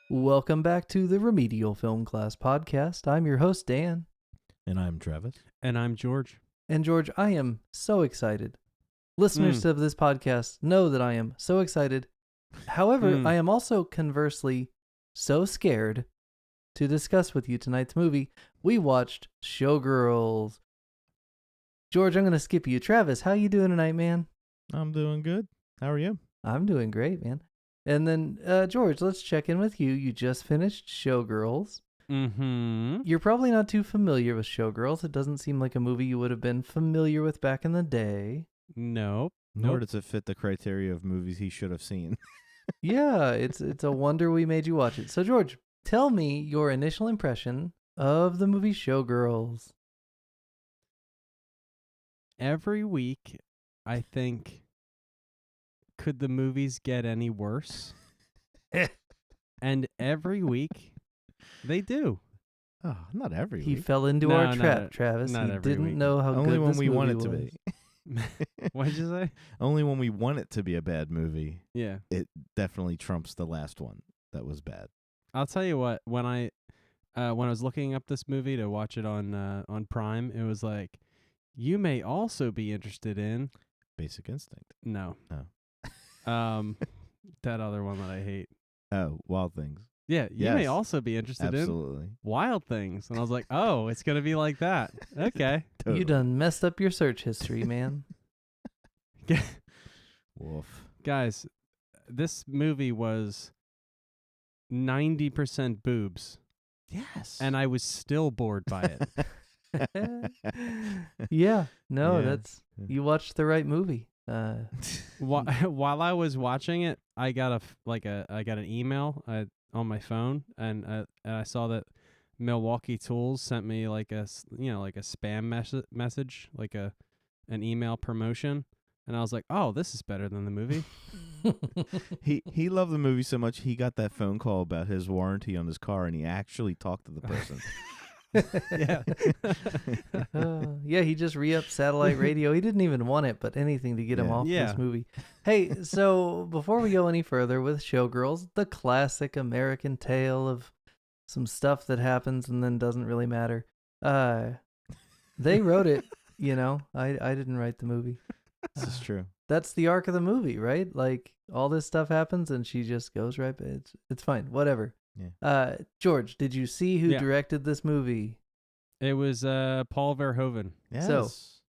Welcome back to the Remedial Film Class Podcast. I'm your host, Dan. And I'm Travis. And I'm George. And George, I am so excited. Listeners of this podcast know that I am so excited. However, I am also conversely so scared to discuss with you tonight's movie. We watched Showgirls. George, I'm going to skip you. Travis, how you doing tonight, man? I'm doing good. How are you? I'm doing great, man. And then, George, let's check in with you. You just finished Showgirls. Mm-hmm. You're probably not too familiar with Showgirls. It doesn't seem like a movie you would have been familiar with back in the day. Nope. Nor does it fit the criteria of movies he should have seen. Yeah, it's a wonder we made you watch it. So, George, tell me your initial impression of the movie Showgirls. Every week, I think, could the movies get any worse? And every week, they do. Oh, not every He week. fell into our trap, Travis. not He every didn't week. know how Only good when this we movie want it was. to be. What'd you say? Only when we want it to be a bad movie. Yeah. It definitely trumps the last one that was bad. I'll tell you what, when I was looking up this movie to watch it on Prime, it was like, you may also be interested in Basic Instinct. no. Oh. That other one that I hate. Oh, Wild Things. Yeah, you may Yes. also be interested Absolutely. in Wild Things. And I was like, oh, it's going to be like that. Okay. Totally. You done messed up your search history, man. Woof. Guys, this movie was 90% boobs, Yes. and I was still bored by it. Yeah, no, Yeah. that's you watched the right movie. While I was watching it, I got I got an email on my phone, and I saw that Milwaukee Tools sent me like a spam message, like an email promotion, and I was like, oh, this is better than the movie. He loved the movie so much he got that phone call about his warranty on his car, and he actually talked to the person. Yeah. Yeah, he just re-upped satellite radio. He didn't even want it, but anything to get him Yeah. off Yeah. this movie. Hey, so before we go any further with Showgirls, the classic American tale of some stuff that happens and then doesn't really matter. They wrote it, I didn't write the movie. This is true. That's the arc of the movie, right? Like all this stuff happens and she just goes right. It's fine, whatever. Yeah. George, did you see who Yeah. directed this movie? It was Paul Verhoeven. Yes. So-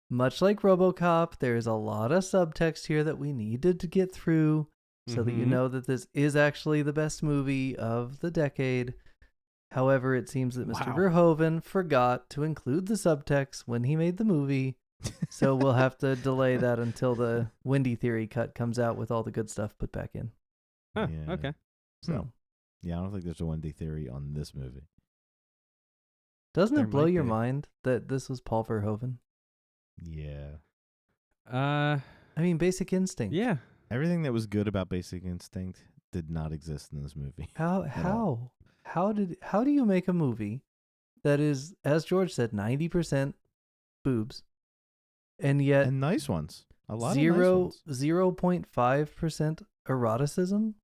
Much like Robocop, there's a lot of subtext here that we needed to get through so that you Mhm. know that this is actually the best movie of the decade. However, it seems that Mr. Wow. Verhoeven forgot to include the subtext when he made the movie, so we'll have to delay that until the Windy Theory cut comes out with all the good stuff put back in. Oh, Yeah. okay. So, Yeah, I don't think there's a Wendy theory on this movie. doesn't There it blow might your be. mind that this was Paul Verhoeven? Yeah. Uh, I mean, Basic Instinct. yeah. Everything that was good about Basic Instinct did not exist in this movie. How do you make a movie that is, as George said, 90% boobs, and yet And nice ones. A lot of nice ones. 0.5% eroticism?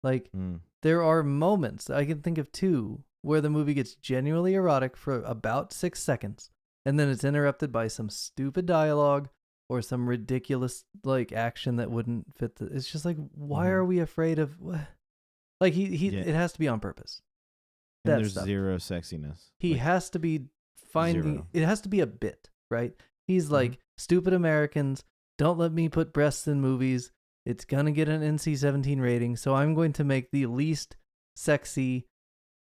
Like, Mm. there are moments, I can think of two, where the movie gets genuinely erotic for about 6 seconds, and then it's interrupted by some stupid dialogue or some ridiculous, like, action that wouldn't fit it's just like, why Mhm. are we afraid of, like, Yeah. it has to be on purpose. And That there's stuff. zero sexiness. He Like, has to be finding, zero. it has to be a bit, right? He's like, stupid Americans, don't let me put breasts in movies. It's going to get an NC-17 rating, so I'm going to make the least sexy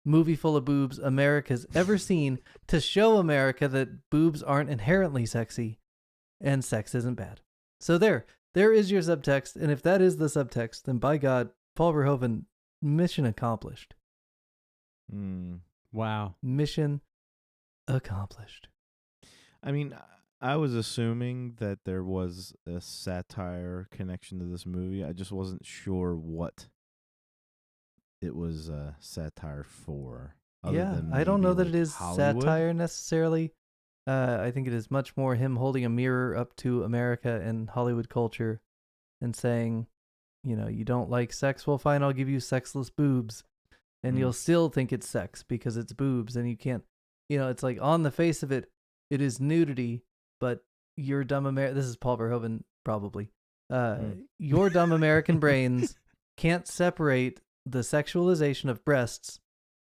movie full of boobs America's ever seen to show America that boobs aren't inherently sexy and sex isn't bad. So there is your subtext, and if that is the subtext, then by God, Paul Verhoeven, mission accomplished. Mm. Wow. Mission accomplished. I mean, I was assuming that there was a satire connection to this movie. I just wasn't sure what it was satire for. other Yeah, than I don't maybe, know that like, it is Hollywood. satire necessarily. I think it is much more him holding a mirror up to America and Hollywood culture and saying, you don't like sex? Well, fine, I'll give you sexless boobs. and you'll still think it's sex because it's boobs, and you can't, it's like on the face of it, it is nudity, but your dumb this is Paul Verhoeven probably. Your dumb American brains can't separate the sexualization of breasts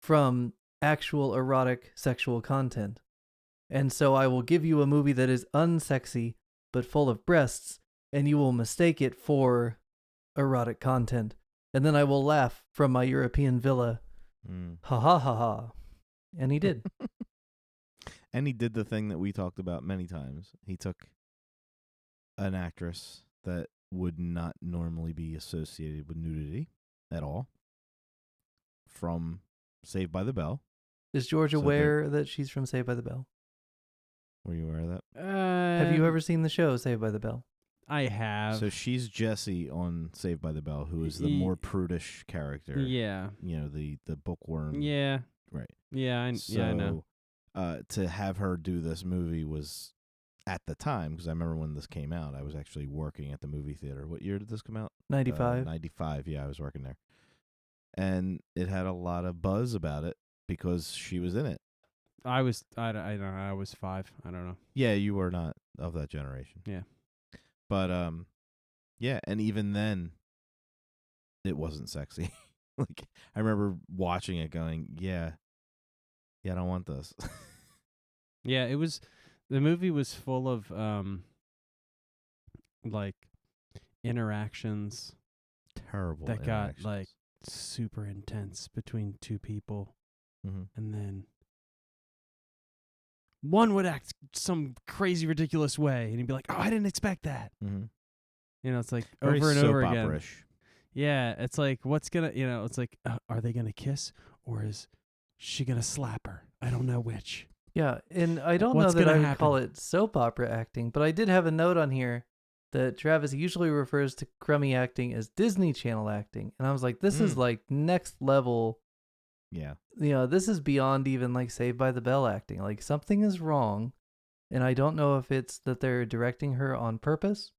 from actual erotic sexual content. And so I will give you a movie that is unsexy but full of breasts, and you will mistake it for erotic content. And then I will laugh from my European villa. Ha ha ha ha. And he did. And he did the thing that we talked about many times. He took an actress that would not normally be associated with nudity at all from Saved by the Bell. Is George aware that she's from Saved by the Bell? Were you aware of that? Have you ever seen the show Saved by the Bell? I have. So she's Jessie on Saved by the Bell, who is the more prudish character. Yeah. The bookworm. Yeah. Right. Yeah, I know. To have her do this movie was, at the time, because I remember when this came out, I was actually working at the movie theater. What year did this come out? 95. 95, yeah, I was working there. And it had a lot of buzz about it because she was in it. I don't know, I was 5. I don't know. Yeah, you were not of that generation. Yeah. But, yeah, and even then, it wasn't sexy. Like, I remember watching it going, yeah, I don't want this. Yeah, the movie was full of, like, interactions. Terrible that got, like, super intense between two people. Mm-hmm. And then one would act some crazy, ridiculous way, and he'd be like, "Oh, I didn't expect that." Mm-hmm. It's like very over and soap over again. opera-ish. Yeah, it's like, what's gonna, it's like, are they gonna kiss, or is she gonna slap her? I don't know which. Yeah, and I don't know that I would call it soap opera acting, but I did have a note on here that Travis usually refers to crummy acting as Disney Channel acting, and I was like, this is like next level. Yeah. This is beyond even like Saved by the Bell acting. Like something is wrong, and I don't know if it's that they're directing her on purpose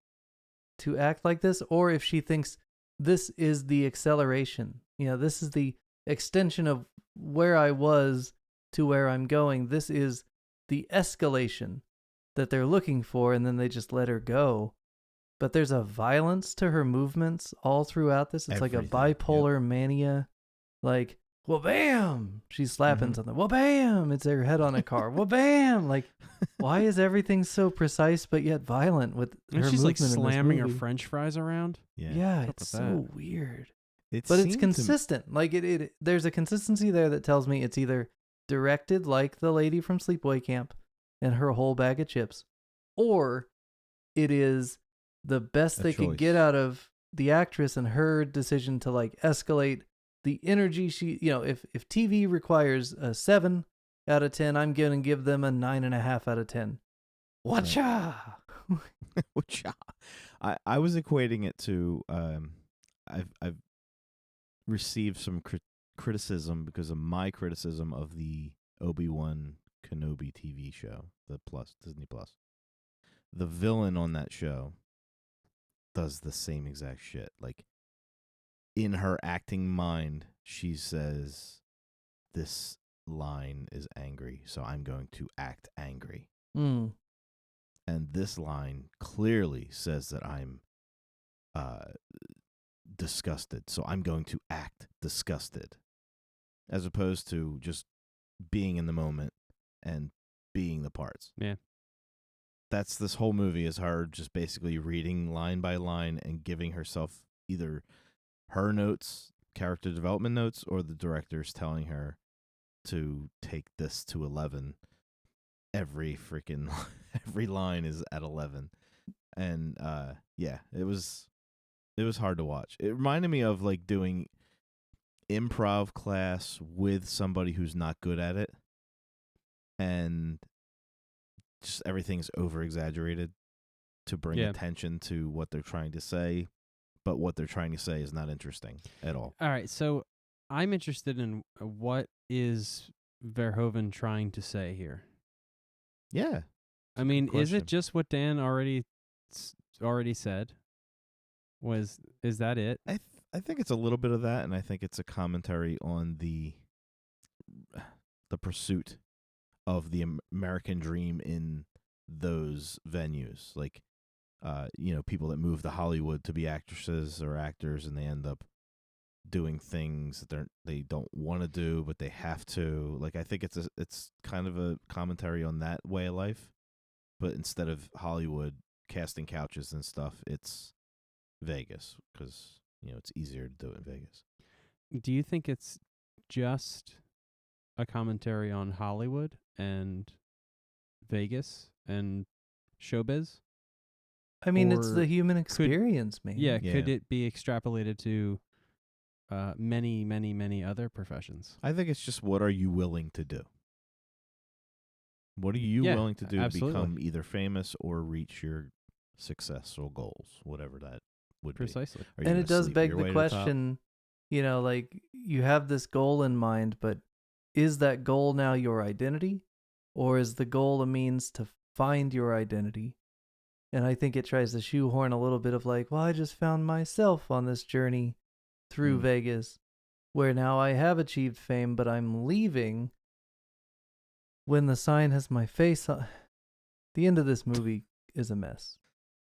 to act like this, or if she thinks this is the acceleration. This is the extension of where I was to where I'm going. This is the escalation that they're looking for, and then they just let her go. But there's a violence to her movements all throughout this. It's Everything. like a bipolar mania. Like, well, bam! She's slapping something. Well, bam! It's her head on a car. Well, bam! Like, why is everything so precise but yet violent with her movement? She's like slamming her movie? French fries around. Yeah, it's so weird. But it's consistent. Like it there's a consistency there that tells me it's either directed like the lady from Sleepaway Camp and her whole bag of chips, or it is the best they could get out of the actress and her decision to like escalate the energy. She, if TV requires a 7 out of 10, I'm going to give them a 9.5 out of 10. Watcha! Watcha! I was equating it to I've received some criticism because of my criticism of the Obi-Wan Kenobi TV show, the Disney Plus. The villain on that show does the same exact shit. Like, in her acting mind, she says, this line is angry, so I'm going to act angry. Mm. And this line clearly says that I'm disgusted, so I'm going to act disgusted. As opposed to just being in the moment and being the parts. Yeah. That's this whole movie is her just basically reading line by line and giving herself either her notes, character development notes, or the director's telling her to take this to 11. Every line is at 11. And yeah, it was hard to watch. It reminded me of like doing improv class with somebody who's not good at it, and just everything's over exaggerated to bring attention to what they're trying to say, but what they're trying to say is not interesting at all. All right, so I'm interested in what is Verhoeven trying to say here? Yeah. I mean, is it just what Dan already said? Is that it? I I think it's a little bit of that, and I think it's a commentary on the pursuit of the American dream in those venues. Like, people that move to Hollywood to be actresses or actors, and they end up doing things that they don't want to do, but they have to. Like, I think it's kind of a commentary on that way of life, but instead of Hollywood casting couches and stuff, it's Vegas, because it's easier to do it in Vegas. Do you think it's just a commentary on Hollywood and Vegas and showbiz? I mean, it's Or the human experience, man. Yeah, could it be extrapolated to many, many, many other professions? I think it's just, what are you willing to do? What are you willing to do absolutely. to become either famous or reach your successful goals, whatever that would Precisely. be? Are you And gonna it does sleep beg your way the to top? question, like, you have this goal in mind, but is that goal now your identity? Or is the goal a means to find your identity? And I think it tries to shoehorn a little bit of like, well, I just found myself on this journey through Vegas, where now I have achieved fame, but I'm leaving when the sign has my face on. The end of this movie is a mess.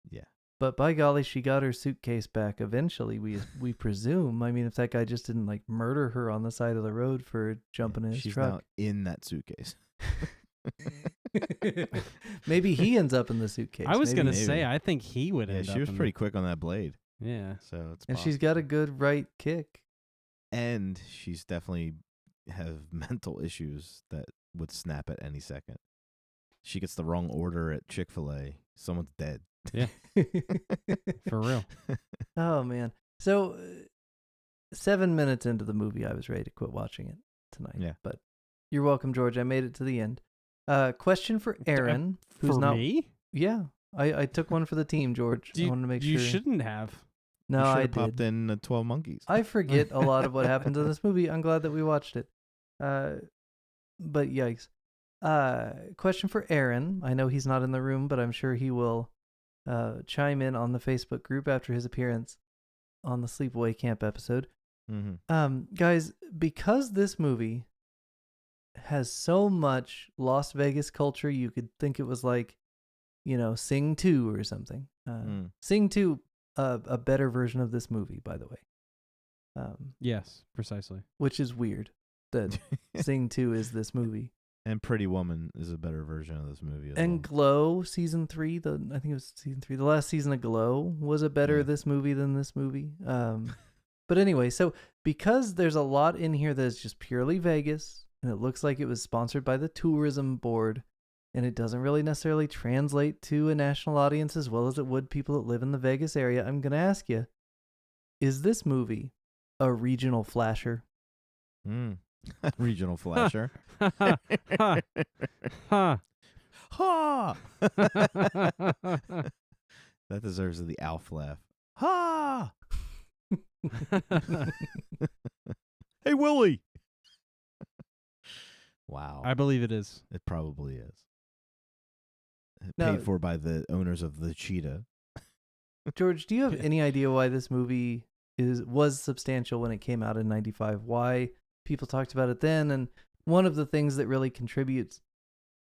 Yeah. But by golly, she got her suitcase back eventually, we presume. I mean, if that guy just didn't like murder her on the side of the road for jumping in his She's truck. now in that suitcase. Maybe he ends up in the suitcase. I was going to Maybe. say, I think he would Yeah, end up she was in pretty quick on that blade. Yeah. So it's And she's got a possible. good right kick. And she's definitely have mental issues that would snap at any second. She gets the wrong order at Chick-fil-A. Someone's dead. Yeah. For real. Oh, man. So 7 minutes into the movie, I was ready to quit watching it tonight. Yeah. But you're welcome, George. I made it to the end. Question for Aaron, who's For not. me? Yeah. I took one for the team, George. I wanted to make you sure. shouldn't have. No, You should I have popped did. in 12 Monkeys. I forget a lot of what happens in this movie. I'm glad that we watched it. But yikes. Question for Aaron. I know he's not in the room, but I'm sure he will chime in on the Facebook group after his appearance on the Sleepaway Camp episode. Mm-hmm. Guys, because this movie has so much Las Vegas culture, you could think it was like, Sing 2 or something. Sing 2, a better version of this movie, by the way. Yes, precisely. Which is weird that Sing 2 is this movie. And Pretty Woman is a better version of this movie as And well. Glow season 3, I think it was season 3. The last season of Glow was a better this movie than this movie. But anyway, so because there's a lot in here that is just purely Vegas, and it looks like it was sponsored by the tourism board, and it doesn't really necessarily translate to a national audience as well as it would people that live in the Vegas area, I'm going to ask you, is this movie a regional flasher? Regional flasher. Ha. Ha. Ha! That deserves the Alf laugh. Ha! Hey, Willie! Wow. I believe it is. It probably is. Now- Paid for by the owners of the cheetah. George, do you have any idea why this movie was substantial when it came out in 95? Why people talked about it then? And one of the things that really contributes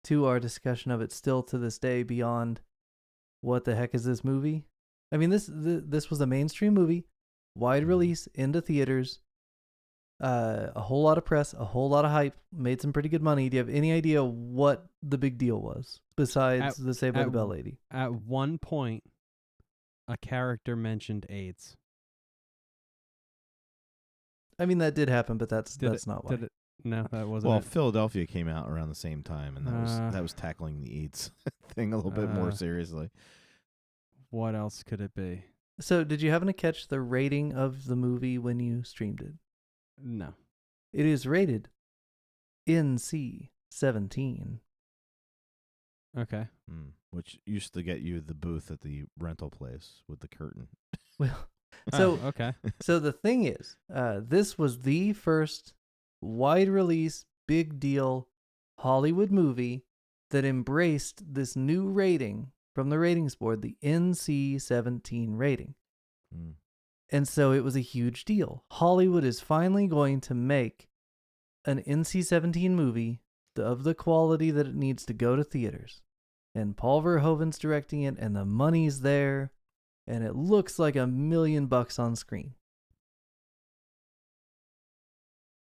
to our discussion of it still to this day, beyond what the heck is this movie? I mean, this was a mainstream movie, wide release, into theaters, a whole lot of press, a whole lot of hype, made some pretty good money. Do you have any idea what the big deal was besides the Saved by the Bell lady? At one point, a character mentioned AIDS. I mean, that did happen, but that's not why. No, that wasn't Well, it. Philadelphia came out around the same time, and that was tackling the AIDS thing a little bit more seriously. What else could it be? So, did you happen to catch the rating of the movie when you streamed it? No. It is rated NC-17. Okay. Which used to get you the booth at the rental place with the curtain. Well, so okay. So the thing is, this was the first wide release, big deal Hollywood movie that embraced this new rating from the ratings board, the NC-17 rating. And so it was a huge deal. Hollywood is finally going to make an NC-17 movie of the quality that it needs to go to theaters. And Paul Verhoeven's directing it, and the money's there, and it looks like $1 million on screen.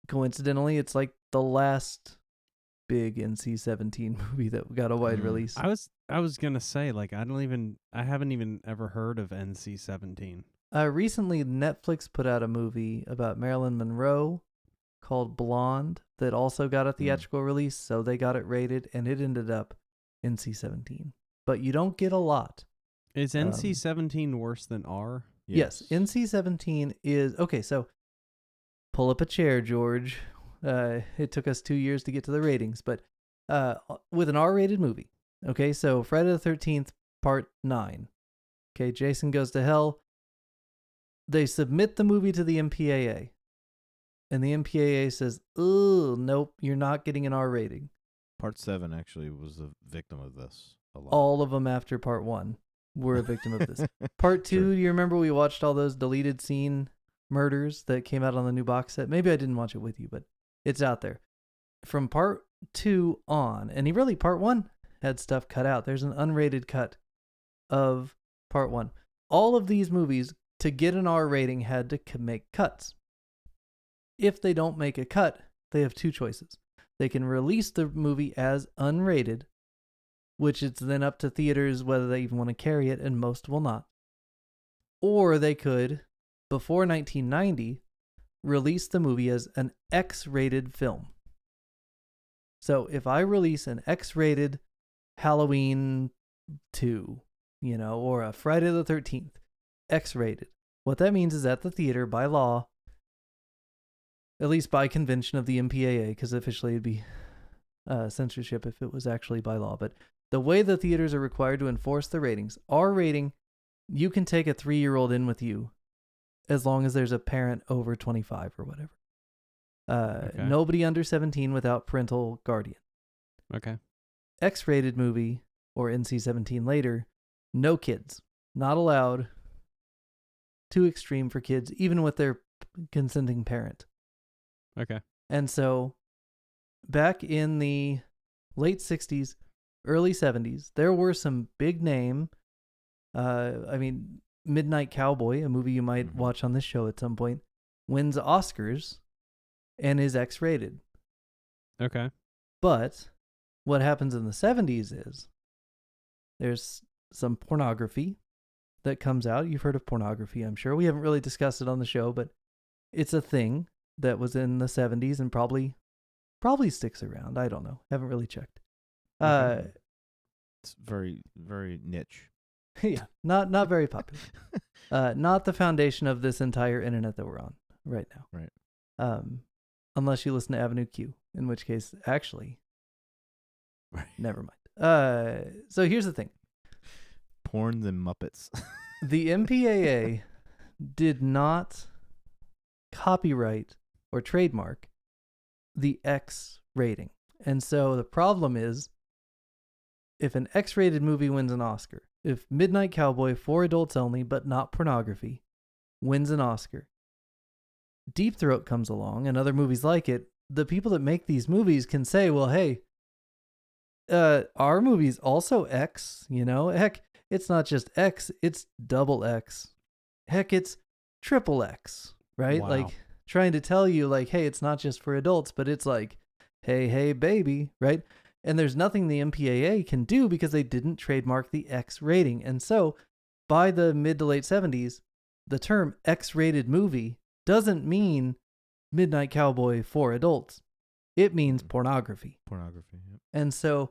Coincidentally, it's like the last big NC-17 movie that got a wide release. I was gonna say, like, I haven't even ever heard of NC-17. Recently, Netflix put out a movie about Marilyn Monroe called Blonde that also got a theatrical release, so they got it rated, and it ended up NC-17. But you don't get a lot. Is NC-17 worse than R? Yes, NC-17 is... Okay, so pull up a chair, George. It took us 2 years to get to the ratings, but with an R-rated movie. Okay, so Friday the 13th, Part 9. Okay, Jason Goes to Hell. They submit the movie to the MPAA. And the MPAA says, "Oh, nope, you're not getting an R rating." Part 7 actually was a victim of this a lot. All of them after Part 1 were a victim of this. Part 2, Sure. you remember we watched all those deleted scene murders that came out on the new box set? Maybe I didn't watch it with you, but it's out there. From Part 2 on, and Part 1 had stuff cut out. There's an unrated cut of Part 1. All of these movies, to get an R rating, had to make cuts. If they don't make a cut, they have two choices. They can release the movie as unrated, which it's then up to theaters whether they even want to carry it, and most will not. Or they could, before 1990, release the movie as an X-rated film. So if I release an X-rated Halloween 2, or a Friday the 13th, X-rated, what that means is at the theater, by law, at least by convention of the MPAA, because officially it'd be censorship if it was actually by law. But the way the theaters are required to enforce the ratings, R rating, you can take a 3-year-old in with you as long as there's a parent over 25 or whatever. Okay. Nobody under 17 without parental guardian. Okay. X-rated movie, or NC-17 later, no kids. Not allowed. Too extreme for kids, even with their consenting parent. Okay. And so, back in the late 60s, early 70s, there were some big name, Midnight Cowboy, a movie you might watch on this show at some point, wins Oscars and is X-rated. Okay. But what happens in the 70s is there's some pornography that comes out. You've heard of pornography, I'm sure. We haven't really discussed it on the show, but it's a thing that was in the 70s and probably sticks around. I don't know. Haven't really checked. It's very, very niche. Yeah, not very popular. Not the foundation of this entire internet that we're on right now. Right. Unless you listen to Avenue Q, in which case, actually, never mind. So here's the thing. Porn and Muppets. The MPAA did not copyright or trademark the X rating. And so the problem is, if an X-rated movie wins an Oscar, if Midnight Cowboy, for adults only, but not pornography, wins an Oscar, Deep Throat comes along and other movies like it, the people that make these movies can say, well, hey, our movie's also X, heck, it's not just X, it's double X. Heck, it's triple X, right? Wow. Like, trying to tell you, like, hey, it's not just for adults, but it's like, hey, baby, right? And there's nothing the MPAA can do because they didn't trademark the X rating. And so, by the mid to late 70s, the term X-rated movie doesn't mean Midnight Cowboy for adults. It means pornography. Pornography, yep. And so,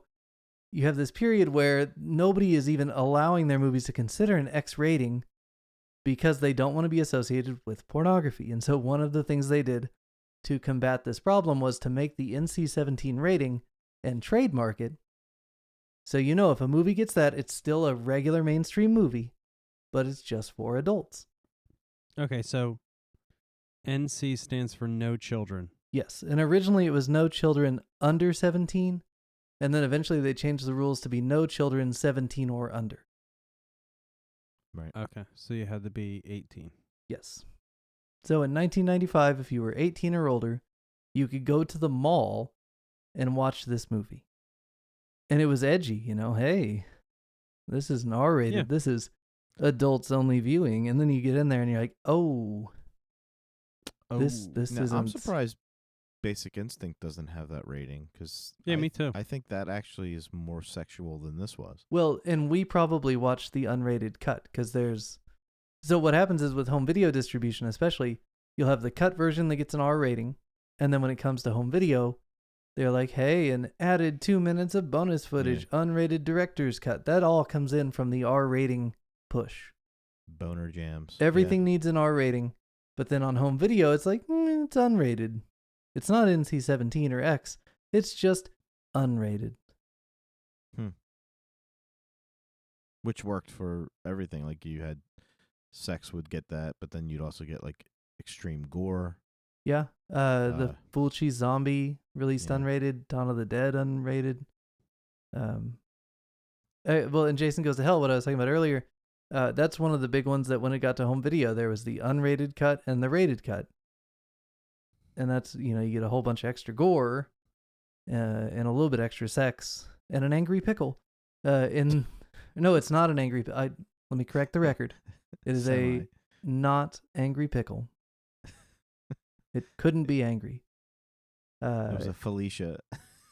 you have this period where nobody is even allowing their movies to consider an X rating because they don't want to be associated with pornography. And so one of the things they did to combat this problem was to make the NC-17 rating and trademark it. So if a movie gets that, it's still a regular mainstream movie, but it's just for adults. Okay, so NC stands for no children. Yes, and originally it was no children under 17, and then eventually they changed the rules to be no children 17 or under. Right. Okay, so you had to be 18. Yes. So in 1995, if you were 18 or older, you could go to the mall and watch this movie. And it was edgy, you know, hey, this isn't R-rated. Yeah. This is adults only viewing. And then you get in there and you're like, oh, this Now, isn't. I'm surprised Basic Instinct doesn't have that rating because me too. I think that actually is more sexual than this was. Well, and we probably watched the unrated cut because there's. So what happens is with home video distribution, especially, you'll have the cut version that gets an R rating. And then when it comes to home video, they're like, hey, an added 2 minutes of bonus footage, unrated director's cut. That all comes in from the R rating push. Boner jams. Everything needs an R rating. But then on home video, it's like, it's unrated. It's not NC-17 or X. It's just unrated. Which worked for everything. Like you had sex would get that, but then you'd also get like extreme gore. Yeah. The Fulci Zombie released unrated. Dawn of the Dead unrated. Well, and Jason Goes to Hell, what I was talking about earlier, that's one of the big ones that when it got to home video, there was the unrated cut and the rated cut. And that's, you know, you get a whole bunch of extra gore and a little bit extra sex and an angry pickle. No, it's not an angry let me correct the record. It is a not angry pickle. It couldn't be angry. It was a Felicia.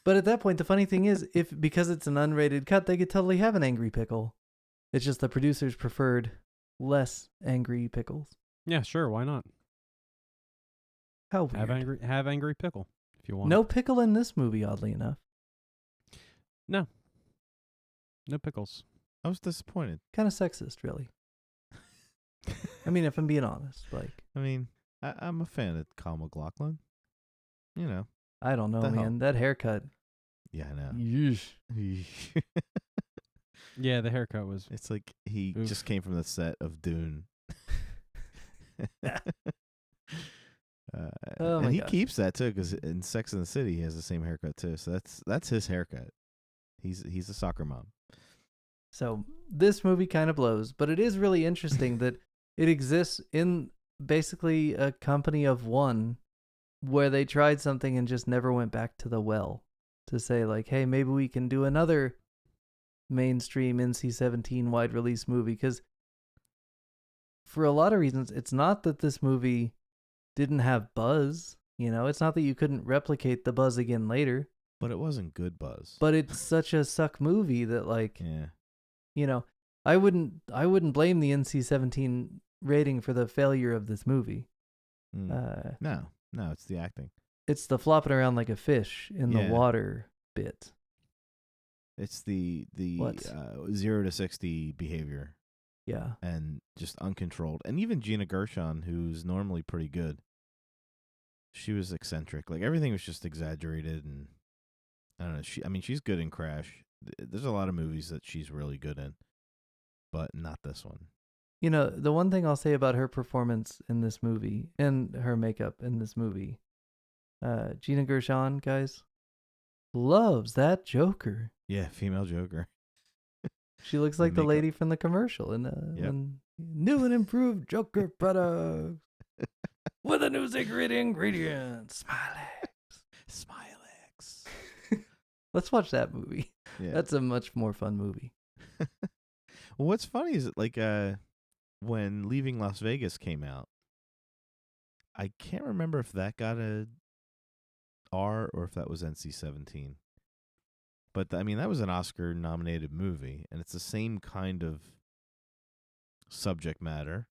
But at that point, the funny thing is, because it's an unrated cut, they could totally have an angry pickle. It's just the producers preferred less angry pickles. Yeah, sure. Why not? How weird. Have angry pickle if you want. No pickle in this movie, oddly enough. No pickles. I was disappointed. Kind of sexist, really. I mean, if I'm being honest, like. I mean, I'm a fan of Kyle MacLachlan. You know. I don't know, man. That haircut. Yeah, I know. Yeesh. Yeah, the haircut was. It's like he just came from the set of Dune. And he keeps that too, because in Sex and the City he has the same haircut too. So that's his haircut. He's a soccer mom. So this movie kind of blows, but it is really interesting that it exists in basically a company of one, where they tried something and just never went back to the well to say like, hey, maybe we can do another mainstream NC-17 wide release movie. Because for a lot of reasons, it's not that this movie didn't have buzz. You know, it's not that you couldn't replicate the buzz again later. But it wasn't good buzz. But it's such a suck movie that, like, yeah, you know, I wouldn't blame the NC-17 rating for the failure of this movie. No, it's the acting. It's the flopping around like a fish in the water bit. It's the 0 to 60 behavior. Yeah. And just uncontrolled. And even Gina Gershon, who's normally pretty good, she was eccentric. Like everything was just exaggerated, and I don't know. She's good in Crash. There's a lot of movies that she's really good in, but not this one. You know, the one thing I'll say about her performance in this movie and her makeup in this movie, Gina Gershon, guys, loves that Joker. Yeah, female Joker. She looks like the lady from the commercial in new and improved Joker products with a new secret ingredient, Smilex. Let's watch that movie. Yeah. That's a much more fun movie. Well, what's funny is that, like, when Leaving Las Vegas came out, I can't remember if that got a R or if that was NC-17. But, I mean, that was an Oscar-nominated movie, and it's the same kind of subject matter.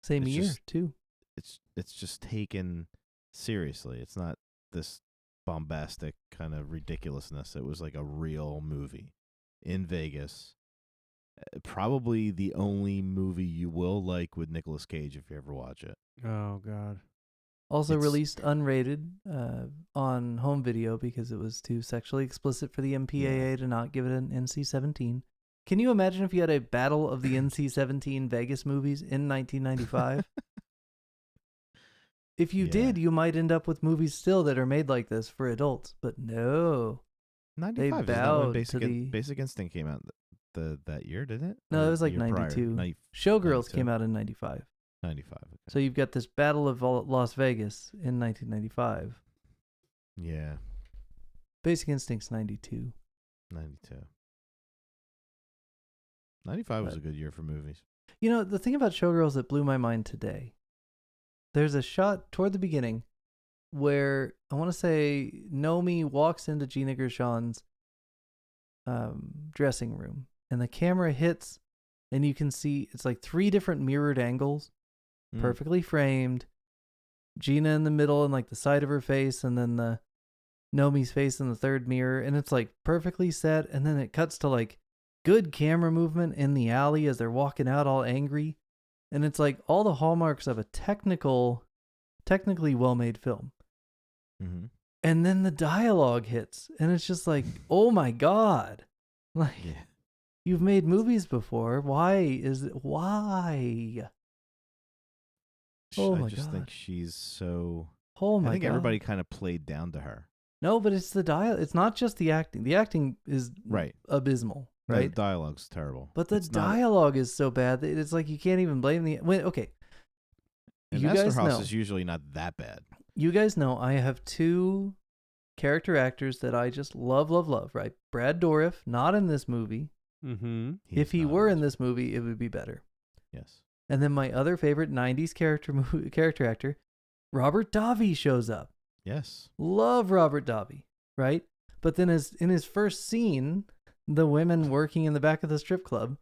Same year, too. It's just taken seriously. It's not this bombastic kind of ridiculousness. It was like a real movie in Vegas. Probably the only movie you will like with Nicolas Cage if you ever watch it. Oh, God. Also released unrated on home video because it was too sexually explicit for the MPAA to not give it an NC-17. Can you imagine if you had a battle of the NC-17 Vegas movies in 1995? If you did, you might end up with movies still that are made like this for adults. But no. 95 they bowed to the... Basic Instinct came out that year, didn't it? No, it was like 92. Showgirls came out in 95. 95. Okay. So you've got this Battle of Las Vegas in 1995. Yeah. Basic Instinct's 92. 92. 95 was But- a good year for movies. You know, the thing about Showgirls that blew my mind today, there's a shot toward the beginning where I want to say Nomi walks into Gina Gershon's dressing room, and the camera hits, and you can see it's like 3 different mirrored angles, perfectly framed. Gina in the middle and like the side of her face, and then the Nomi's face in the third mirror, and it's like perfectly set, and then it cuts to like good camera movement in the alley as they're walking out all angry, and it's like all the hallmarks of a technically well-made film. Mm-hmm. And then the dialogue hits, and it's just like, oh my god, like Yeah. you've made movies before. Why? Oh my I just think God. she's so. Oh my I think god. everybody kind of played down to her. No, but it's the dialogue. It's not just the acting. The acting is Right. abysmal, No, right? the dialogue's terrible. But the It's not- dialogue is so bad that it's like you can't even blame the. Okay, And you guys Esterhaus know. is usually not that bad. You guys know I have 2 character actors that I just love, right? Brad Dourif, not in this movie. Mm-hmm. If he He's not were in this movie, it would be better. Yes. And then my other favorite 90s character actor, Robert Davi, shows up. Yes. Love Robert Davi, right? But then in his first scene, the women working in the back of the strip club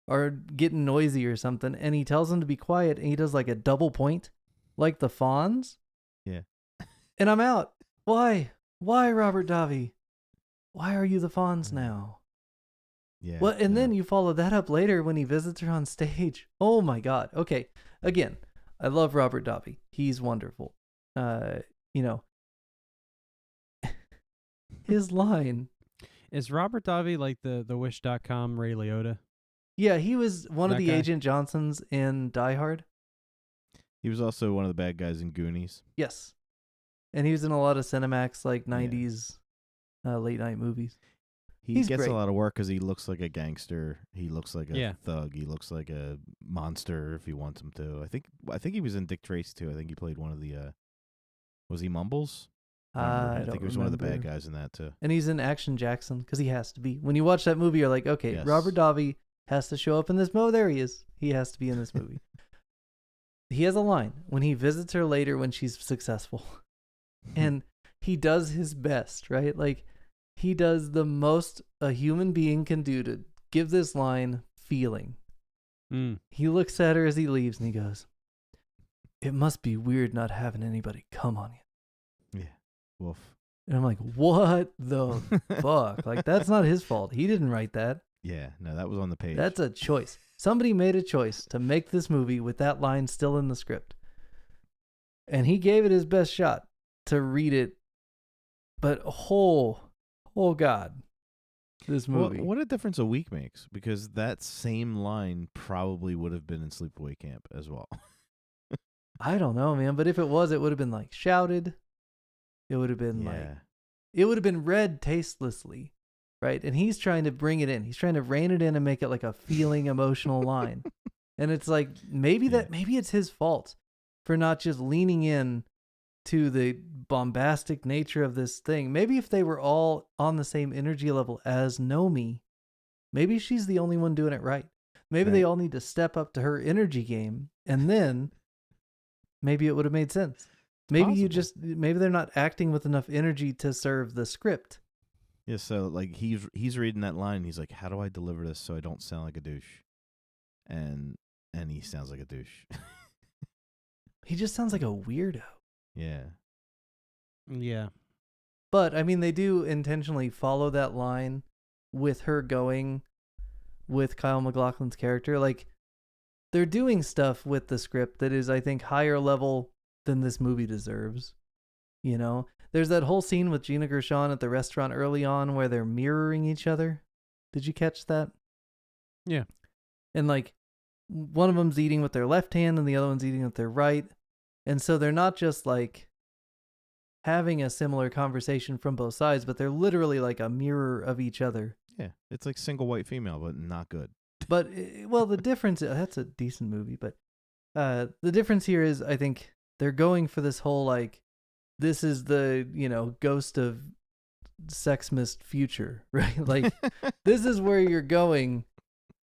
are getting noisy or something, and he tells them to be quiet, and he does like a double point, like the Fonz. Yeah. And I'm out. Why? Why, Robert Davi? Why are you the Fonz now? Yeah. Well, and no. then you follow that up later when he visits her on stage. Oh my God. Okay. Again, I love Robert Davi. He's wonderful. You know, his line. Is Robert Davi like the Wish.com Ray Liotta? Yeah, he was one of That the guy? Agent Johnsons in Die Hard. He was also one of the bad guys in Goonies. Yes. And he was in a lot of Cinemax, like 90s late night movies. He's He's gets great. a lot of work because he looks like a gangster. He looks like a Yeah. thug. He looks like a monster if he wants him to. I think he was in Dick Tracy too. I think he played one of the. Was he Mumbles? I think don't he was one of the bad remember. guys in that too. And he's in Action Jackson because he has to be. When you watch that movie, you're like, okay, Yes. Robert Davi has to show up in this movie. Oh, there he is. He has to be in this movie. He has a line when he visits her later when she's successful. And he does his best, right? Like, he does the most a human being can do to give this line feeling. Mm. He looks at her as he leaves and he goes, "It must be weird not having anybody come on you." Yeah. Wolf. And I'm like, what the fuck? Like, that's not his fault. He didn't write that. Yeah. No, that was on the page. That's a choice. Somebody made a choice to make this movie with that line still in the script. And he gave it his best shot to read it. But oh God, this movie. What a difference a week makes, because that same line probably would have been in Sleepaway Camp as well. I don't know, man. But if it was, it would have been like shouted. It would have been like, it would have been read tastelessly, right? And he's trying to bring it in. He's trying to rein it in and make it like a feeling, emotional line. And it's like, maybe it's his fault for not just leaning in to the bombastic nature of this thing. Maybe if they were all on the same energy level as Nomi, maybe she's the only one doing it right. Maybe they all need to step up to her energy game, and then maybe it would have made sense. Maybe maybe they're not acting with enough energy to serve the script. Yeah, so like he's reading that line, and he's like, how do I deliver this so I don't sound like a douche? And he sounds like a douche. He just sounds like a weirdo. Yeah. Yeah. But I mean, they do intentionally follow that line with her going with Kyle MacLachlan's character. Like, they're doing stuff with the script that is, I think, higher level than this movie deserves. You know, there's that whole scene with Gina Gershon at the restaurant early on where they're mirroring each other. Did you catch that? Yeah. And like, one of them's eating with their left hand and the other one's eating with their right. And so they're not just like having a similar conversation from both sides, but they're literally like a mirror of each other. Yeah. It's like Single White Female, but not good. But, well, the difference, that's a decent movie, but The difference here is I think they're going for this whole like, this is the, ghost of Sexmas future, right? Like, this is where you're going,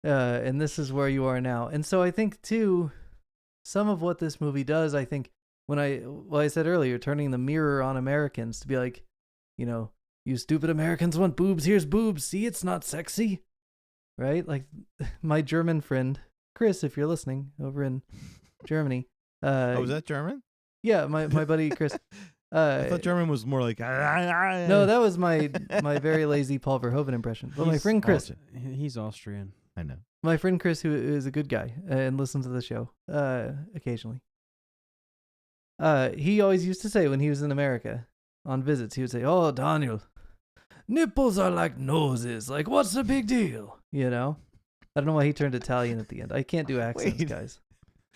and this is where you are now. And so I think too, some of what this movie does, I think when I said earlier, turning the mirror on Americans to be like, you stupid Americans want boobs, here's boobs, see, it's not sexy, right? Like my German friend, Chris, if you're listening over in Germany. Was that German? Yeah, my buddy Chris. I thought German was more like. No, that was my very lazy Paul Verhoeven impression. But my friend Chris, he's Austrian. I know. My friend Chris, who is a good guy and listens to the show occasionally. He always used to say when he was in America on visits, he would say, "Oh, Daniel, nipples are like noses. Like, what's the big deal?" I don't know why he turned Italian at the end. I can't do accents, guys.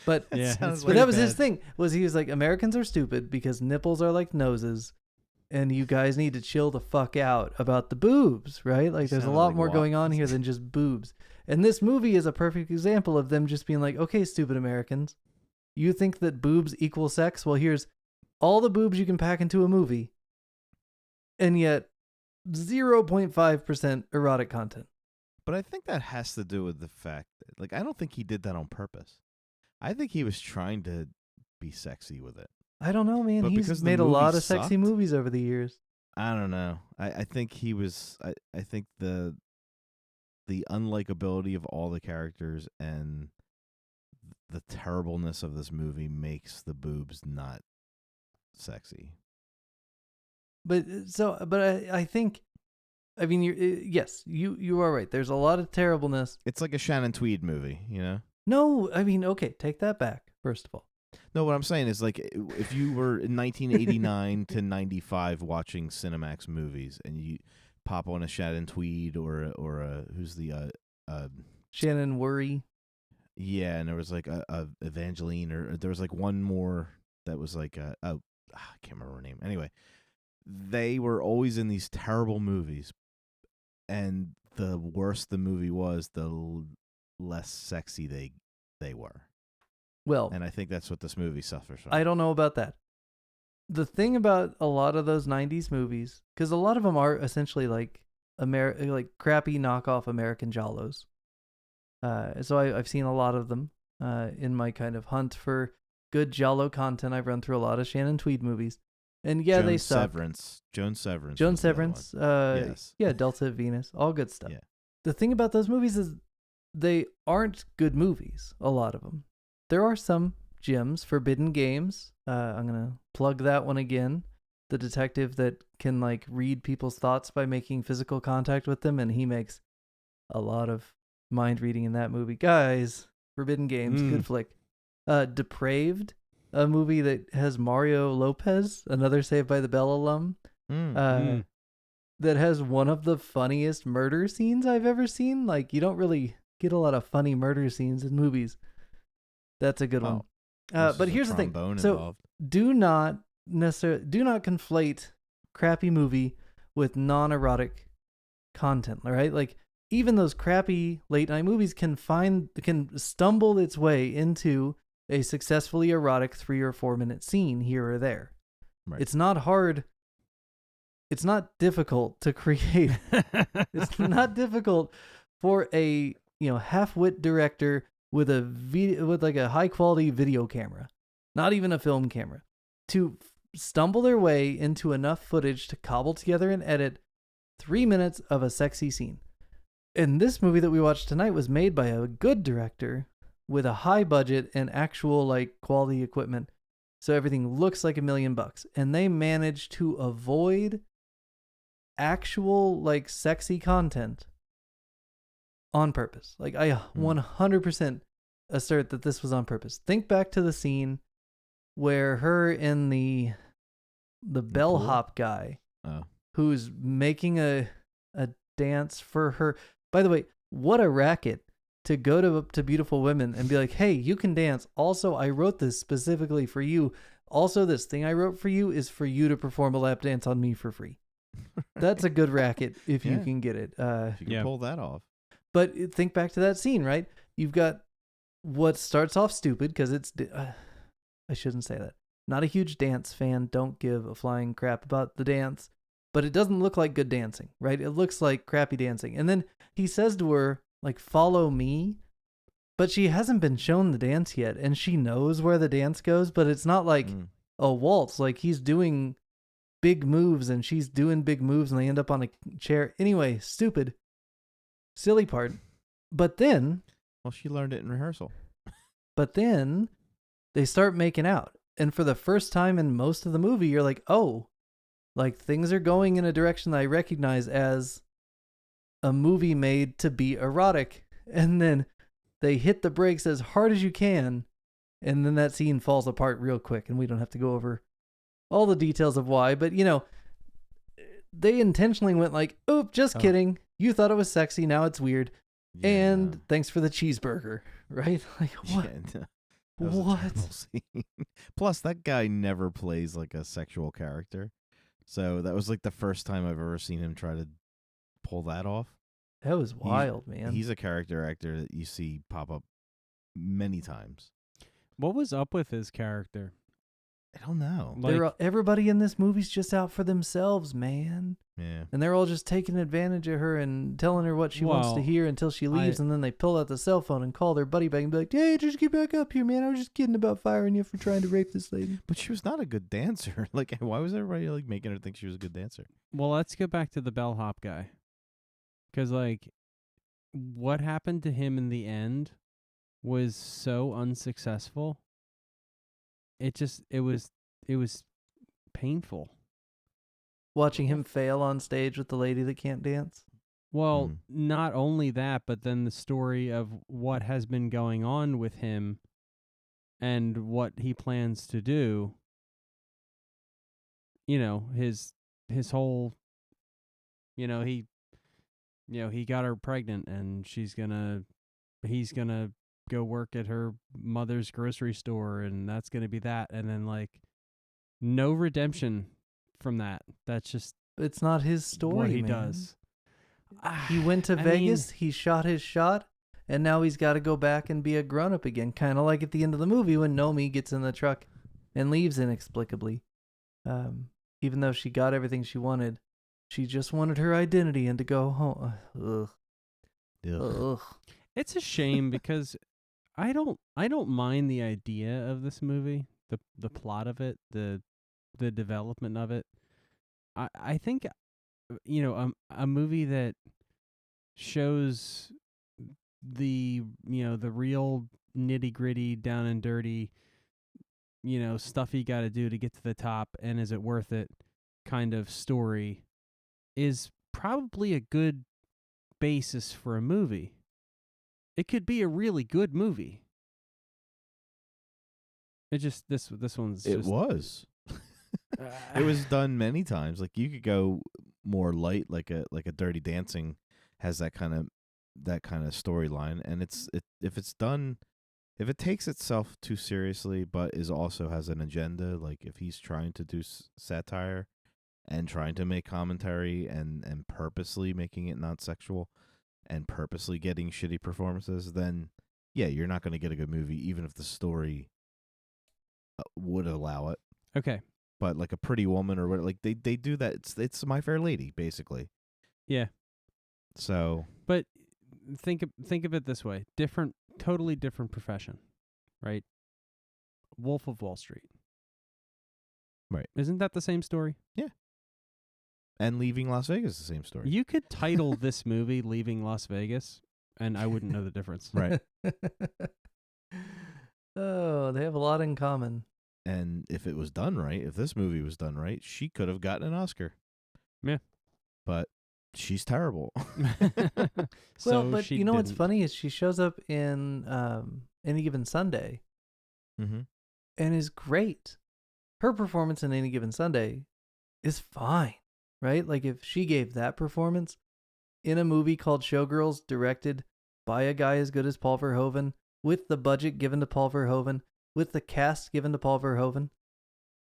But yeah, but that was his thing. He was like, Americans are stupid because nipples are like noses, and you guys need to chill the fuck out about the boobs, right? Like, there's a lot more going on here than just boobs. And this movie is a perfect example of them just being like, okay, stupid Americans, you think that boobs equal sex? Well, here's all the boobs you can pack into a movie, and yet 0.5% erotic content. But I think that has to do with the fact that, like, I don't think he did that on purpose. I think he was trying to be sexy with it. I don't know, man. But He's made a lot of sexy movies over the years. I don't know. I think he was. I think the unlikability of all the characters and the terribleness of this movie makes the boobs not sexy. But I think, I mean, yes, you are right. There's a lot of terribleness. It's like a Shannon Tweed movie, No, I mean, okay, take that back, first of all. No, what I'm saying is, like, if you were in 1989 to 95 watching Cinemax movies and you pop on a Shannon Tweed or a who's the Shannon Worry. Yeah, and there was like a Evangeline, or there was like one more that was like I can't remember her name. Anyway, they were always in these terrible movies, and the worse the movie was, the less sexy they were. Well, and I think that's what this movie suffers from. I don't know about that. The thing about a lot of those 90s movies, because a lot of them are essentially like like crappy knockoff American Jollos. So I've seen a lot of them in my kind of hunt for good Jollo content. I've run through a lot of Shannon Tweed movies. And yeah, they suck. Joan Severance. Yes. Yeah, Delta Venus, all good stuff. Yeah. The thing about those movies is they aren't good movies, a lot of them. There are some gems. Forbidden Games. I'm going to plug that one again. The detective that can like read people's thoughts by making physical contact with them, and he makes a lot of mind reading in that movie. Guys, Forbidden Games, good flick. Depraved, a movie that has Mario Lopez, another Saved by the Bell alum, that has one of the funniest murder scenes I've ever seen. Like, you don't really get a lot of funny murder scenes in movies. That's a good one. But here's the thing. So do not conflate crappy movie with non-erotic content, all right? Like, even those crappy late night movies can stumble its way into a successfully erotic 3 or 4 minute scene here or there. Right. It's not hard. It's not difficult to create. It's not difficult for a half-wit director with a high quality video camera, not even a film camera, to stumble their way into enough footage to cobble together and edit 3 minutes of a sexy scene. And this movie that we watched tonight was made by a good director with a high budget and actual like quality equipment. So everything looks like $1 million, and they managed to avoid actual like sexy content on purpose. Like, I 100% assert that this was on purpose. Think back to the scene where her and the bellhop guy who's making a dance for her. By the way, what a racket to go to Beautiful Women and be like, hey, you can dance. Also, I wrote this specifically for you. Also, this thing I wrote for you is for you to perform a lap dance on me for free. That's a good racket if you can get it. If you can pull that off. But think back to that scene, right? You've got what starts off stupid because I shouldn't say that. Not a huge dance fan. Don't give a flying crap about the dance, but it doesn't look like good dancing, right? It looks like crappy dancing. And then he says to her, like, follow me, but she hasn't been shown the dance yet, and she knows where the dance goes, but it's not like a waltz. Like, he's doing big moves and she's doing big moves and they end up on a chair. Anyway, stupid, silly part. But then... Well, she learned it in rehearsal. But then they start making out. And for the first time in most of the movie, you're like, oh, like things are going in a direction that I recognize as a movie made to be erotic. And then they hit the brakes as hard as you can. And then that scene falls apart real quick. And we don't have to go over all the details of why. But, you know, they intentionally went like, oop, just kidding. You thought it was sexy. Now it's weird. Yeah. And thanks for the cheeseburger, right? Like, what? Yeah, what? Plus, that guy never plays like a sexual character. So that was like the first time I've ever seen him try to pull that off. That was wild, man. He's a character actor that you see pop up many times. What was up with his character? I don't know. Everybody in this movie's just out for themselves, man. Yeah. And they're all just taking advantage of her and telling her what she wants to hear until she leaves. And then they pull out the cell phone and call their buddy back and be like, hey, just get back up here, man. I was just kidding about firing you for trying to rape this lady. But she was not a good dancer. Like, why was everybody like making her think she was a good dancer? Well, let's get back to the bellhop guy. Because, like, what happened to him in the end was so unsuccessful. It was painful. Watching him fail on stage with the lady that can't dance? Well, not only that, but then the story of what has been going on with him and what he plans to do. You know, his whole, he got her pregnant and he's gonna go work at her mother's grocery store and that's gonna be that. And then, like, no redemption from that. That's just... It's not his story, what he man. does. He went to Vegas, he shot his shot, and now he's got to go back and be a grown-up again. Kind of like at the end of the movie when Nomi gets in the truck and leaves inexplicably. Even though she got everything she wanted, she just wanted her identity and to go home. Ugh. Ugh. It's a shame because I don't mind the idea of this movie, the plot of it, the development of it. I think, a movie that shows the real nitty gritty, down and dirty, stuff you got to do to get to the top, and is it worth it kind of story is probably a good basis for a movie. It could be a really good movie. It just this one's. It was. It was done many times. Like, you could go more light, like a Dirty Dancing has that kind of storyline, and if it takes itself too seriously, but also has an agenda, like if he's trying to do satire and trying to make commentary and purposely making it not sexual and purposely getting shitty performances, then yeah, you're not going to get a good movie, even if the story would allow it. Okay. But like a Pretty Woman or what, like they do that. It's My Fair Lady, basically. Yeah. So. But think of it this way: totally different profession, right? Wolf of Wall Street. Right. Isn't that the same story? Yeah. And Leaving Las Vegas is the same story. You could title this movie Leaving Las Vegas, and I wouldn't know the difference. Right. Oh, they have a lot in common. And if it was done right, if this movie was done right, she could have gotten an Oscar. Yeah. But she's terrible. Well, but you know what's funny is she shows up in Any Given Sunday and is great. Her performance in Any Given Sunday is fine, right? Like, if she gave that performance in a movie called Showgirls, directed by a guy as good as Paul Verhoeven, with the budget given to Paul Verhoeven, with the cast given to Paul Verhoeven,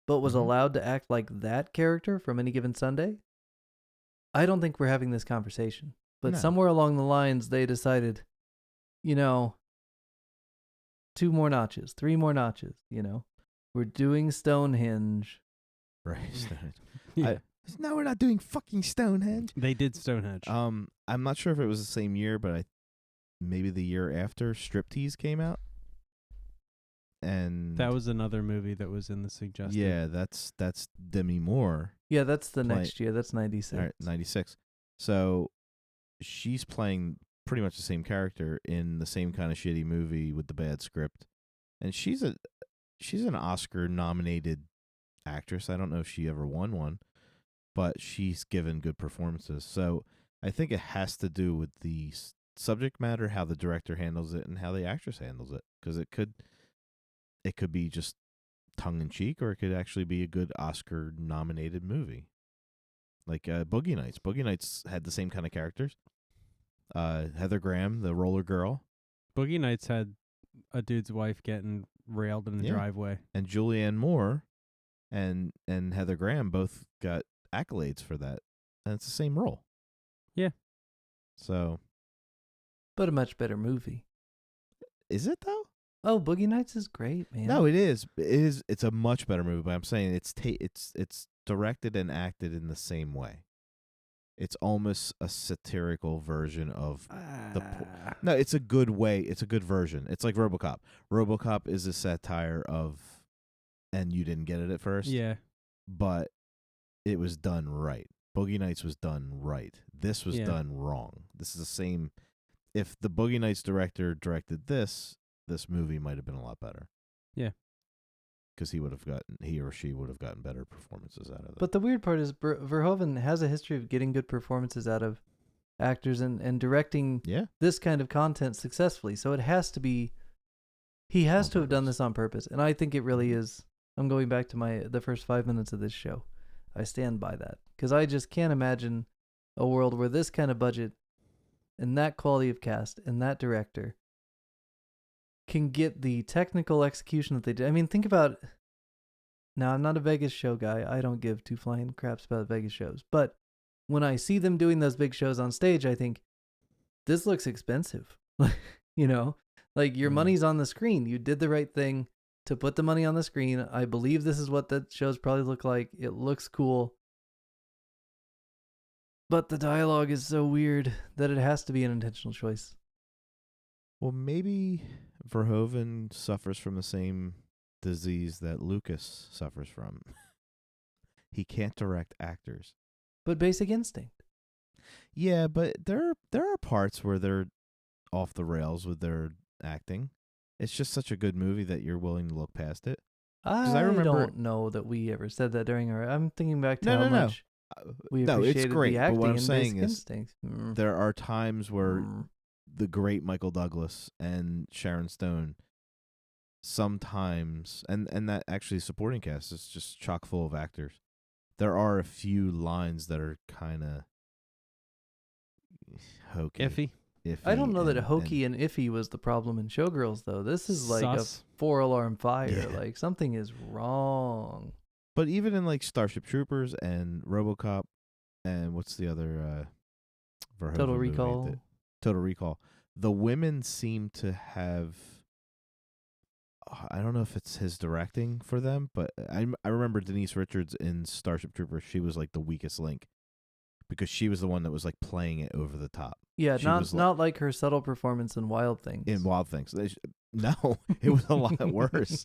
but was allowed to act like that character from Any Given Sunday, I don't think we're having this conversation. But somewhere along the lines, they decided, 2 more notches, 3 more notches, you know. We're doing Stonehenge. Right. Yeah. No, we're not doing fucking Stonehenge. They did Stonehenge. I'm not sure if it was the same year, but maybe the year after Striptease came out. And that was another movie that was in the suggested. Yeah, that's Demi Moore. Yeah, that's the next year. That's 96. All right, 96. So she's playing pretty much the same character in the same kind of shitty movie with the bad script. And she's an Oscar nominated actress. I don't know if she ever won one, but she's given good performances. So I think it has to do with the subject matter, how the director handles it, and how the actress handles it. Because it could be just tongue-in-cheek, or it could actually be a good Oscar-nominated movie. Like Boogie Nights. Boogie Nights had the same kind of characters. Heather Graham, the roller girl. Boogie Nights had a dude's wife getting railed in the driveway. And Julianne Moore and Heather Graham both got accolades for that. And it's the same role. Yeah. So. But a much better movie. Is it, though? Oh, Boogie Nights is great, man. No, it is. It's a much better movie, but I'm saying it's directed and acted in the same way. It's almost a satirical version of No, it's a good way. It's a good version. It's like Robocop. Robocop is a satire of, and you didn't get it at first. Yeah. But it was done right. Boogie Nights was done right. This was done wrong. This is the same. If the Boogie Nights director directed this movie might have been a lot better. Yeah. Because he or she would have gotten better performances out of it. But the weird part is Verhoeven has a history of getting good performances out of actors and directing this kind of content successfully. So it has to be, he has to have done this on purpose. And I think it really is. I'm going back to the first 5 minutes of this show. I stand by that. Because I just can't imagine a world where this kind of budget and that quality of cast and that director can get the technical execution that they did. I mean, think about, now I'm not a Vegas show guy. I don't give two flying craps about Vegas shows. But when I see them doing those big shows on stage, I think, this looks expensive. You know, like your money's on the screen. You did the right thing to put the money on the screen. I believe this is what the shows probably look like. It looks cool. But the dialogue is so weird that it has to be an intentional choice. Well, maybe Verhoeven suffers from the same disease that Lucas suffers from. He can't direct actors. But Basic Instinct. Yeah, but there are parts where they're off the rails with their acting. It's just such a good movie that you're willing to look past it. I don't know that we ever said that during our. I'm thinking back to how much we appreciated it's great. the acting But what I'm in saying Basic is, Instinct. there are times where the great Michael Douglas and Sharon Stone sometimes, and that actually supporting cast is just chock full of actors. There are a few lines that are kind of hokey. Iffy. I don't know that hokey and iffy was the problem in Showgirls, though. This is like Sus. a 4-alarm fire. Yeah. Like, something is wrong. But even in like Starship Troopers and Robocop, and what's the other Verhoeven Total movie Recall. Total Recall. The women seem to have. I don't know if it's his directing for them, but I remember Denise Richards in Starship Troopers. She was like the weakest link because she was the one that was like playing it over the top. Yeah, She not was not like her subtle performance in Wild Things. In Wild Things. No, it was a lot worse.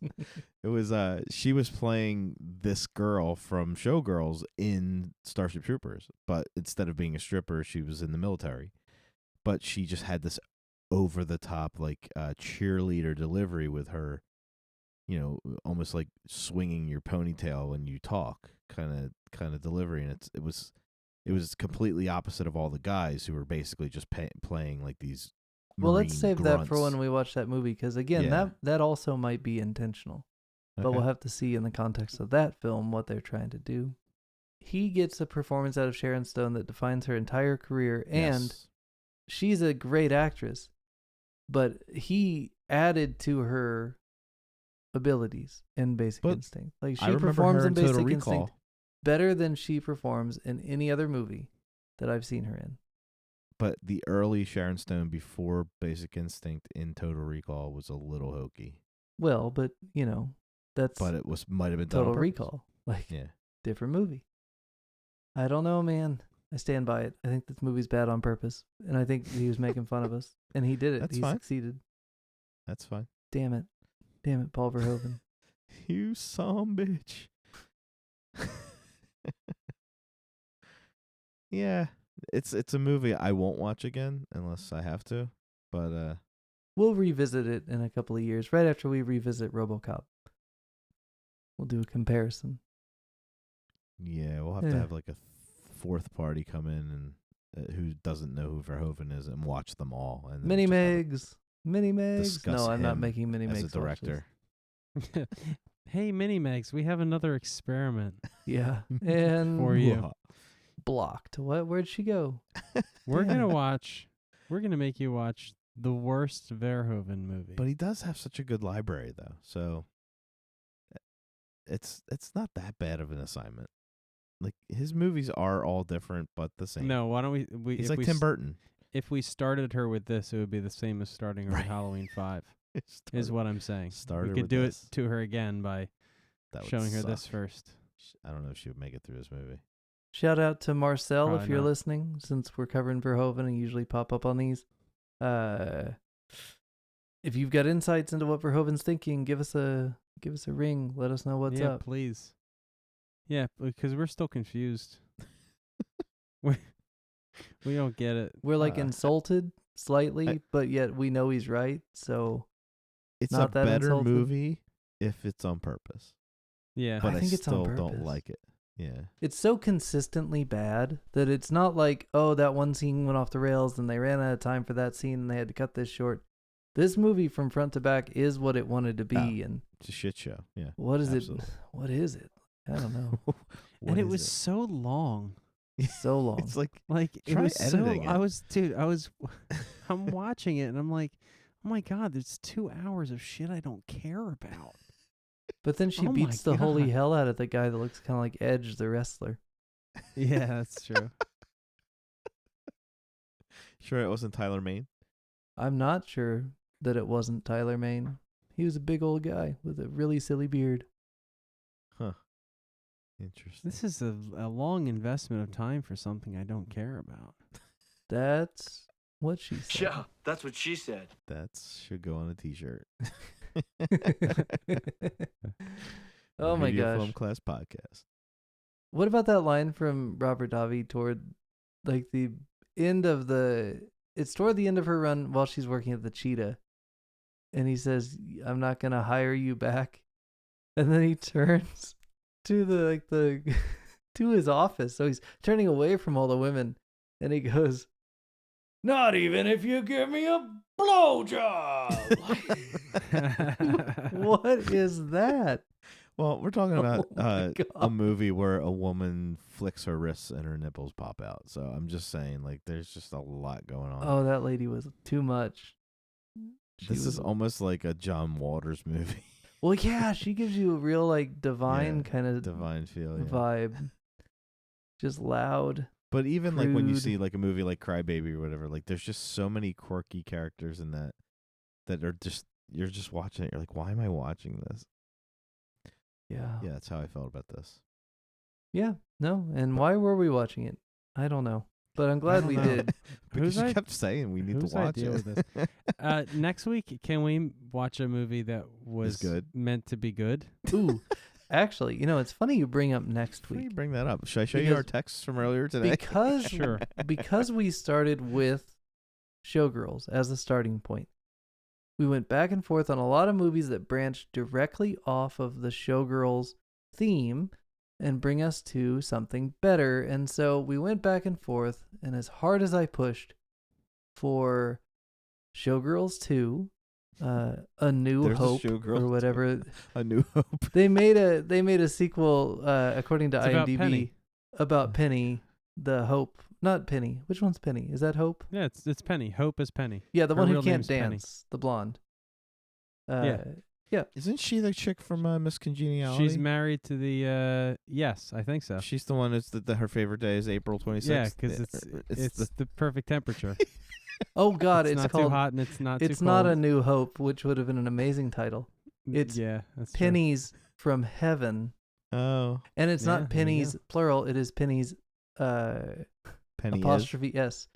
It was she was playing this girl from Showgirls in Starship Troopers, but instead of being a stripper, she was in the military. But she just had this over the top like cheerleader delivery with her, you know, almost like swinging your ponytail when you talk kind of delivery, and it was completely opposite of all the guys who were basically just playing like these. Well, let's save grunts. that for when we watch that movie, because again, that also might be intentional. But we'll have to see in the context of that film what they're trying to do. He gets a performance out of Sharon Stone that defines her entire career, and she's a great actress. But he added to her abilities in Basic Instinct. Like, she performs in Basic Instinct better than she performs in any other movie that I've seen her in. But the early Sharon Stone before Basic Instinct in Total Recall was a little hokey. Well, but that's But it might have been done on Total purpose. Recall. Like, Yeah. different movie. I don't know, man. I stand by it. I think this movie's bad on purpose, and I think he was making fun of us, and he did it. That's he fine. succeeded. That's fine. Damn it, Paul Verhoeven. You son bitch. Yeah, it's a movie I won't watch again unless I have to. But we'll revisit it in a couple of years, right after we revisit RoboCop. We'll do a comparison. yeah, we'll have to have like a fourth party come in and who doesn't know who Verhoeven is and watch them all. And Mini Megs. No, I'm not him making Mini Megs as a director. Hey, Mini Megs, we have another experiment Yeah, and for you. Blocked. What? Where'd she go? We're gonna make you watch the worst Verhoeven movie. But he does have such a good library, though, so it's not that bad of an assignment. Like his movies are all different, but the same. No, why don't we? He's like Tim Burton. If we started her with this, it would be the same as starting her with Right. Halloween 5. Is what I'm saying. We could with do this. it to her again by That would showing her suck. this first. I don't know if she would make it through this movie. Shout out to Marcel Probably if you're not. listening, since we're covering Verhoeven and usually pop up on these. If you've got insights into what Verhoeven's thinking, give us a ring. Let us know what's up. Please. Yeah, because we're still confused. We don't get it. We're like insulted slightly, but yet we know he's right. So It's not a that better insulted. movie if it's on purpose. Yeah. But I think it's on still don't purpose. like it. Yeah. it's so consistently bad that it's not like, oh, that one scene went off the rails and they ran out of time for that scene and they had to cut this short. This movie from front to back is what it wanted to be. And It's a shit show. Yeah. what is absolutely. it? What is it? I don't know. And it was so long. So long. It's like It Try was so. editing it. I'm watching it and I'm like, oh my God, there's 2 hours of shit I don't care about. But then she Oh beats my the holy God. hell out of the guy that looks kind of like Edge, the wrestler. Yeah, that's true. Sure it wasn't Tyler Mane? I'm not sure that it wasn't Tyler Mane. He was a big old guy with a really silly beard. Huh. Interesting. This is a long investment of time for something I don't care about. That's what she said. Yeah, that's what she said. That should go on a t-shirt. Oh my Remedial gosh. Film Class Podcast. What about that line from Robert Davi toward like the end of it's toward the end of her run while she's working at the Cheetah. And he says, I'm not going to hire you back. And then he turns to the to his office. So he's turning away from all the women and he goes, not even if you give me a blowjob. What is that? Well, we're talking about Oh my a God. movie where a woman flicks her wrists and her nipples pop out. So I'm just saying, like, there's just a lot going on. Oh, that lady was too much. This is almost like a John Waters movie. Well, yeah, she gives you a real like divine Yeah, kind of Divine feel, yeah. vibe. Just loud. But even like when you Crude. see like a movie like Crybaby or whatever, like there's just so many quirky characters in that are just, you're just watching it. You're like, why am I watching this? Yeah. Yeah, that's how I felt about this. Yeah. No. And why were we watching it? I don't know. But I'm glad don't we know. did. Because Whose you i- kept saying we need to whose watch idea it. was this? Next week, can we watch a movie that was good. meant to be good? Ooh. Actually, it's funny you bring up next Why do you week. bring that up? Should I show you our Because- texts from earlier today? Because Sure. because we started with Showgirls as the starting point. We went back and forth on a lot of movies that branched directly off of the Showgirls theme and bring us to something better. And so we went back and forth, and as hard as I pushed for Showgirls 2, A New There's a Hope Showgirls or whatever, A New Hope. they made a sequel according to It's about IMDb Penny. about Penny, the Hope. Not Penny. Which one's Penny? Is that Hope? Yeah, it's Penny. Hope is Penny. Yeah, the Her one who real can't name's Penny. dance, the blonde. Yeah. Isn't she the chick from Miss Congeniality? She's married to the. Yes, I think so. She's the one that's her favorite day is April 26th. Yeah, because it's the perfect temperature. Oh God, it's not called. too hot and it's not too It's cold. not A New Hope, which would have been an amazing title. It's that's Pennies from Heaven, Oh, and it's Yeah, not there you pennies plural. It is pennies. Penny Apostrophe S.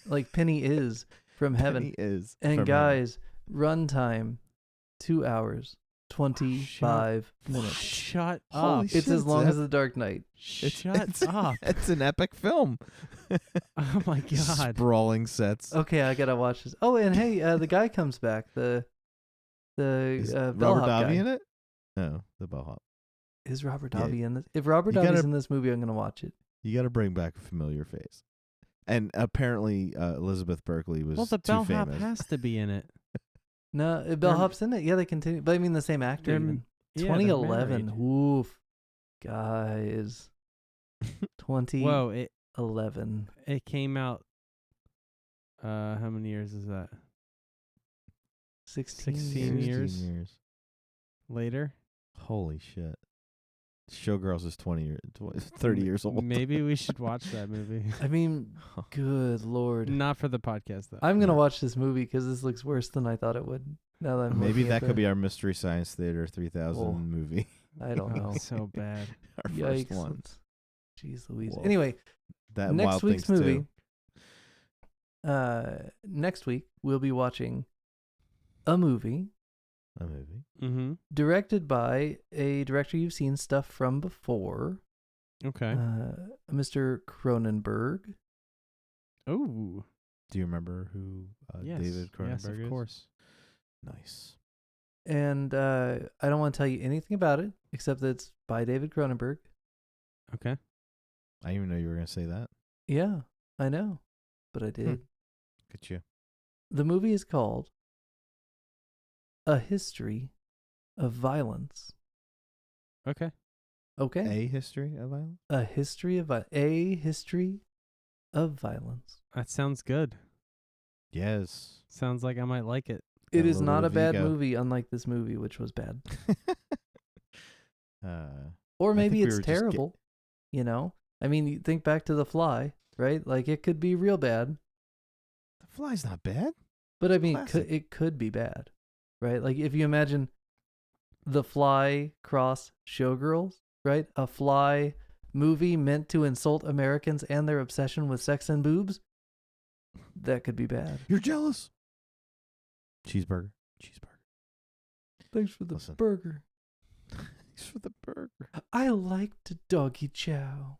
Like Penny is from Heaven. Penny is. And from guys, runtime 2 hours 25 minutes. Shut Holy up! shit. It's as long It's as The Dark Knight. Shut up! It's an epic film. Oh my God! Sprawling sets. Okay, I gotta watch this. Oh, and hey, the guy comes back. The Is bellhop Robert guy. Davi in it? No, the bellhop. Is Robert Yeah. Davi in this? If Robert You Davi's gotta- in this movie, I'm gonna watch it. You got to bring back a familiar face. And apparently, Elizabeth Berkley was Well, the too bellhop famous. has to be in it. No, bellhop's in it. Yeah, they continue, but I mean the same actor. they're- Even. Yeah, they're 2011. married. Oof, guys. 2011. Whoa! It came out. How many years is that? 16 16 years. years. Later. Holy shit. Showgirls is 30 years old. Maybe we should watch that movie. I mean, good lord. Not for the podcast though. I'm gonna watch this movie because this looks worse than I thought it would. Now that I'm Maybe looking at that could the- be our Mystery Science Theater 3000 Whoa. movie. I don't know. So bad. Our Yikes! first one. let's- Jeez Louise. Whoa. Anyway, That next Wild week's Things movie. 2. Next week we'll be watching a movie A movie. Mm-hmm. directed by a director you've seen stuff from before, Okay. Mr. Cronenberg. Oh. Do you remember who Yes. David Cronenberg Yes, of is? course. Nice. And I don't want to tell you anything about it except that it's by David Cronenberg. Okay. I didn't even know you were going to say that. Yeah, I know, but I did. Look at you. The movie is called A History of Violence. Okay. Okay? A history of violence? A history of violence. That sounds good. Yes. Sounds like I might like it. It Got a is little not bit a of bad ego. movie, unlike this movie, which was bad. I Or maybe think we it's were just get- terrible. You know? I mean, you think back to The Fly, right? Like, it could be real bad. The Fly's not bad. But I mean, Classic. it could be bad, right? Like, if you imagine The Fly cross Showgirls, right? A Fly movie meant to insult Americans and their obsession with sex and boobs, that could be bad. You're jealous. Cheeseburger. Thanks for the Listen. burger. Thanks for the burger. I like to doggy chow.